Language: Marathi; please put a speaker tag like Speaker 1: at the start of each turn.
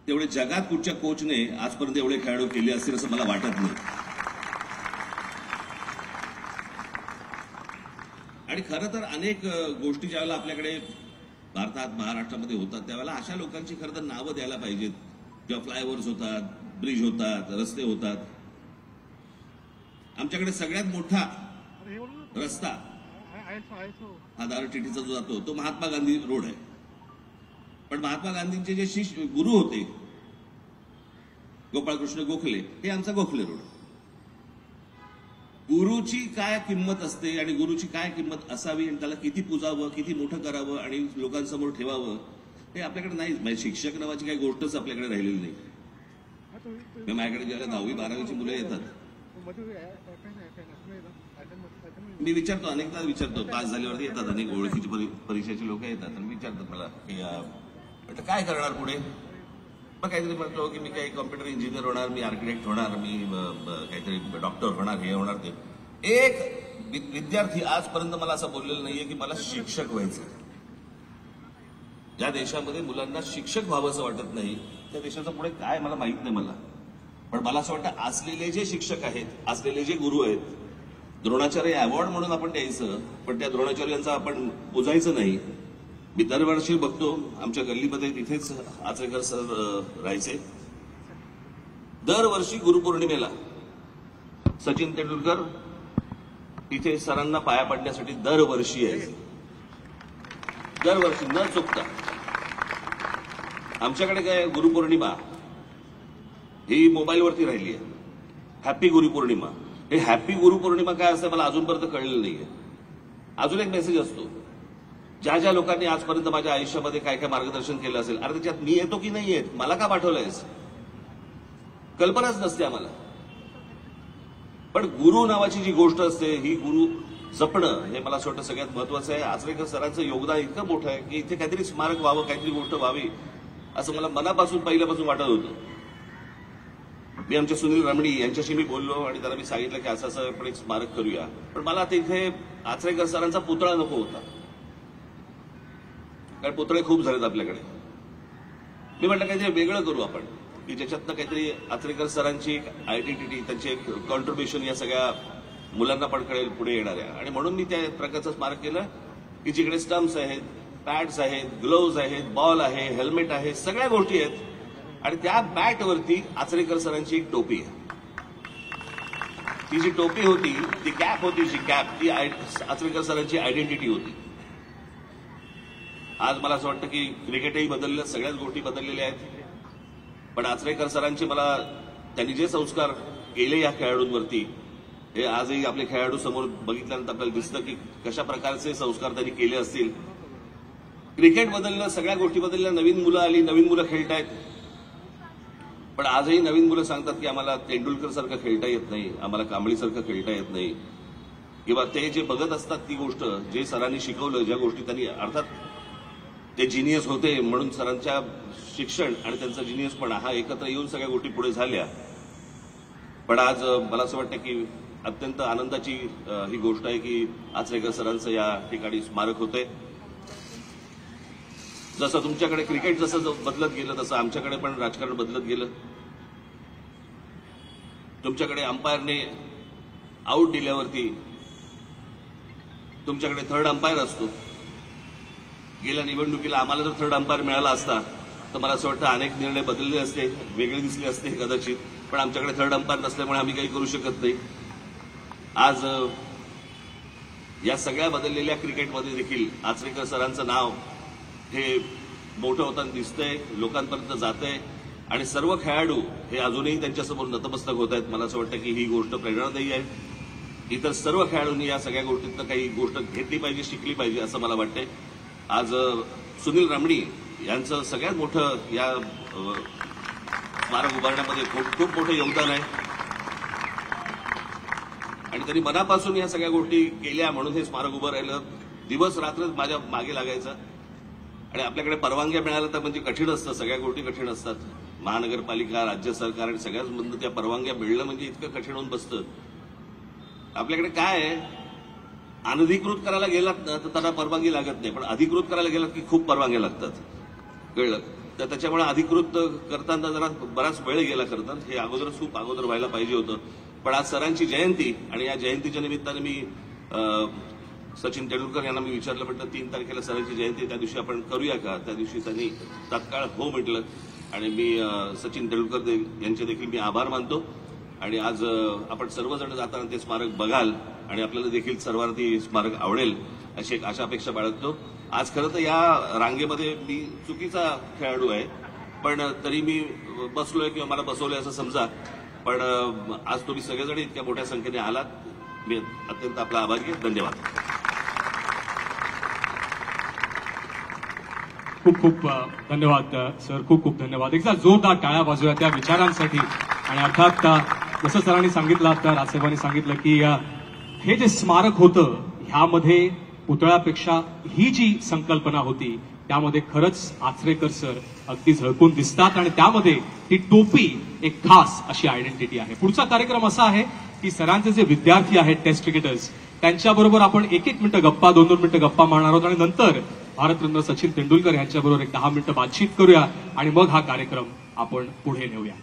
Speaker 1: तेवढे जगात कुठच्या कोचने आजपर्यंत एवढे खेळाडू केले असतील असं मला वाटत नाही. आणि खरं तर अनेक गोष्टी ज्यावेळेला आपल्याकडे भारतात महाराष्ट्रामध्ये होतात त्यावेळेला अशा लोकांची खरं तर नावं द्यायला पाहिजेत. जेव्हा फ्लायओव्हर्स होतात, ब्रिज होतात, रस्ते होतात. आमच्याकडे सगळ्यात मोठा रस्ता हा दारूटिटीचा जो जातो तो महात्मा गांधी रोड आहे. पण महात्मा गांधींचे जे शिष्य गुरु होते गोपाळकृष्ण गोखले, हे आमचा गोखले रोड. गुरुची काय किंमत असते आणि गुरुची काय किंमत असावी आणि त्याला किती पुजावं, किती मोठं करावं आणि लोकांसमोर ठेवावं हे आपल्याकडे नाही. म्हणजे शिक्षक नावाची काही गोष्टच आपल्याकडे राहिलेली नाही. माझ्याकडे ज्याला 10वी-12वीची मुलं येतात मी विचारतो, अनेकदा विचारतो, पास झाल्यावरती येतात अनेक ओळखीची परीक्षेची लोक येतात आणि विचारतात मला की काय करणार पुढे. मग काहीतरी म्हणतो की मी काही कॉम्प्युटर इंजिनियर होणार, मी आर्किटेक्ट होणार, मी काहीतरी डॉक्टर होणार, हे होणार ते. एक विद्यार्थी आजपर्यंत मला असं बोललेलं नाहीये की मला शिक्षक व्हायचं. ज्या देशामध्ये मुलांना शिक्षक व्हावं असं वाटत नाही त्या देशाचं पुढे काय मला माहित नाही मला. पण मला असं वाटतं असलेले जे शिक्षक आहेत, असलेले जे गुरु आहेत, द्रोणाचार्य अवॉर्ड म्हणून आपण द्यायचं, पण त्या द्रोणाचार्यांचा आपण पुजायचं नाही. मी दरवर्षी बघतो आमच्या गल्लीमध्ये तिथेच आचरेकर सर राहायचे. दरवर्षी गुरुपौर्णिमेला सचिन तेंडुलकर तिथे सरांना पाया पडण्यासाठी दरवर्षी यायचे. दरवर्षी न चुकता. आमच्याकडे काय गुरुपौर्णिमा ही मोबाईलवरती राहिली आहे. हॅपी गुरुपौर्णिमा. हे हॅपी गुरुपौर्णिमा काय असतं मला अजूनपर्यंत कळलेलं नाहीये. अजून एक मेसेज असतो, ज्या ज्या लोकांनी आजपर्यंत माझ्या आयुष्यामध्ये काय काय मार्गदर्शन केलं असेल, अरे त्याच्यात मी येतो की नाही येत, मला का पाठवलंयस, कल्पनाच नसते आम्हाला. पण गुरु नावाची जी गोष्ट असते ही गुरु जपणं हे मला असं वाटतं सगळ्यात महत्वाचं आहे. आचरेकर सरांचं योगदान इतकं मोठं आहे की इथे काहीतरी स्मारक व्हावं, काहीतरी गोष्ट व्हावी असं मला मनापासून पहिल्यापासून वाटत होतं. मी आमच्या सुनील रमणी यांच्याशी मी बोललो आणि त्याला मी सांगितलं की असं असं आपण एक स्मारक करूया. पण मला तिथे आचरेकर सरांचा पुतळा नको होता, कारण पुतळे खूप झालेत आपल्याकडे. मी म्हटलं काहीतरी वेगळं करू आपण की ज्याच्यातनं काहीतरी आचरेकर सरांची एक आयडेंटिटी, त्यांचे एक कॉन्ट्रीब्युशन या सगळ्या मुलांना पण कळेल पुढे येणाऱ्या. आणि म्हणून मी त्या प्रकारचं स्मारक केलं की जिकडे स्टम्प्स आहेत, पॅड्स आहेत, ग्लोव्ज आहेत, बॉल आहे, हेल्मेट आहे, सगळ्या गोष्टी आहेत. आणि त्या बॅटवरती आचरेकर सरांची एक टोपी आहे. ती जी टोपी होती, ती कॅप होती, जी कॅप ती आचरेकर सरांची आयडेंटिटी होती. आज मला असं वाटतं की क्रिकेटही बदललं, सगळ्याच गोष्टी बदललेल्या आहेत. पण आचरेकर सरांचे मला त्यांनी जे संस्कार केले या खेळाडूंवरती हे आजही आपले खेळाडू समोर बघितल्यानंतर आपल्याला दिसतं की कशा प्रकारचे संस्कार त्यांनी केले असतील. क्रिकेट बदललं, सगळ्या गोष्टी बदलल्या, नवीन मुलं आली, नवीन मुलं खेळतायत. पण आजही नवीन मुलं सांगतात की आम्हाला तेंडुलकर सारखं खेळता येत नाही, आम्हाला कांबळीसारखं खेळता येत नाही. किंवा ते जे बघत असतात ती गोष्ट, जे सरांनी शिकवलं, ज्या गोष्टी त्यांनी, अर्थात ते जिनियस होते म्हणून सरांच्या शिक्षण आणि त्यांचा जिनियसपणा हा एकत्र येऊन सगळ्या गोष्टी पुढे झाल्या. पण आज मला असं वाटतं की अत्यंत आनंदाची ही गोष्ट आहे की आचरेकर सरांचं या ठिकाणी स्मारक होतंय. जसं तुमच्याकडे क्रिकेट जसं बदलत गेलं तसं आमच्याकडे पण राजकारण बदलत गेलं. तुमच्याकडे अंपायरने आऊट दिल्यावरती तुमच्याकडे थर्ड अंपायर असतो. गेल्या निवडणुकीला आम्हाला जर थर्ड अंपायर मिळाला असता तर मला असं वाटतं अनेक निर्णय बदलले असते, वेगळे दिसले असते कदाचित. पण आमच्याकडे थर्ड अंपायर नसल्यामुळे आम्ही काही करू शकत नाही. आज या सगळ्या बदललेल्या क्रिकेटमध्ये देखील आचरेकर सरांचं नाव हे मोठं होताना दिसतंय, लोकांपर्यंत जातंय आणि सर्व खेळाडू हे अजूनही त्यांच्यासमोर नतमस्तक होत आहेत. मला असं वाटतं की ही गोष्ट प्रेरणादायी आहे. इतर सर्व खेळाडूंनी या सगळ्या गोष्टीतनं काही गोष्ट घेतली पाहिजे, शिकली पाहिजे असं मला वाटतंय. आज सुनील रमणी यांचं सगळ्यात मोठं या स्मारक उभारण्यामध्ये खूप मोठं योगदान आहे आणि त्यांनी मनापासून या सगळ्या गोष्टी केल्या म्हणून हे स्मारक उभं राहिलं. दिवस रात्र माझ्या मागे लागायचं. आणि आपल्याकडे परवानग्या मिळाल्या तर म्हणजे कठीण असतं, सगळ्या गोष्टी कठीण असतात. महानगरपालिका, राज्य सरकार आणि सगळ्याच मधनं त्या परवानग्या मिळणं म्हणजे इतकं कठीण होऊन बसतं. आपल्याकडे काय आहे, अनधिकृत करायला गेलात ना तर त्यांना परवानगी लागत नाही, पण अधिकृत करायला गेलात की खूप परवानग्या लागतात. कळलं. तर त्याच्यामुळे अधिकृत करताना जरा बराच वेळ गेला खरं तर. हे अगोदरच खूप अगोदर व्हायला पाहिजे होतं. पण आज सरांची जयंती आणि या जयंतीच्या निमित्ताने मी सचिन तेंडुलकर यांना मी विचारलं, म्हटलं 3 तारखेला सरांची जयंती, त्या दिवशी आपण करूया का? त्या दिवशी त्यांनी तात्काळ हो म्हटलं आणि मी सचिन तेंडुलकर यांचे देखील मी आभार मानतो. आणि आज आपण सर्वजण जाताना ते स्मारक बघाल आणि आपल्याला देखील सर्वांना ती स्मारक आवडेल अशी एक आशा अपेक्षा बाळगतो. आज खरं तर या रांगेमध्ये मी चुकीचा खेळाडू आहे, पण तरी मी बसलोय किंवा मला बसवलंय असं समजा. पण आज तुम्ही सगळेजण इतक्या मोठ्या संख्येने आलात, मी अत्यंत आपला आभारी आहे. धन्यवाद.
Speaker 2: खूप खूप धन्यवाद सर, खूप खूप धन्यवाद. एकदा जोरदार टाळ्या वाजूया त्या विचारांसाठी. आणि अर्थात जसं सरांनी सांगितलं, आता राजसाहेबांनी सांगितलं की हे जे स्मारक होतं ह्यामध्ये पुतळ्यापेक्षा ही जी संकल्पना होती त्यामध्ये खरंच आचरेकर सर अगदी झळकून दिसतात आणि त्यामध्ये ही टोपी एक खास अशी आयडेंटिटी आहे. पुढचा कार्यक्रम असा आहे की सरांचे जे विद्यार्थी आहेत, टेस्ट क्रिकेटर्स, त्यांच्याबरोबर आपण 1-1 मिनिटं गप्पा, 2-2 मिनिटं गप्पा मारणार आहोत आणि नंतर भारतरत्न सचिन तेंडुलकर यांच्याबरोबर एक 10 मिनिटं बातचीत करूया आणि मग हा कार्यक्रम आपण पुढे नेऊया.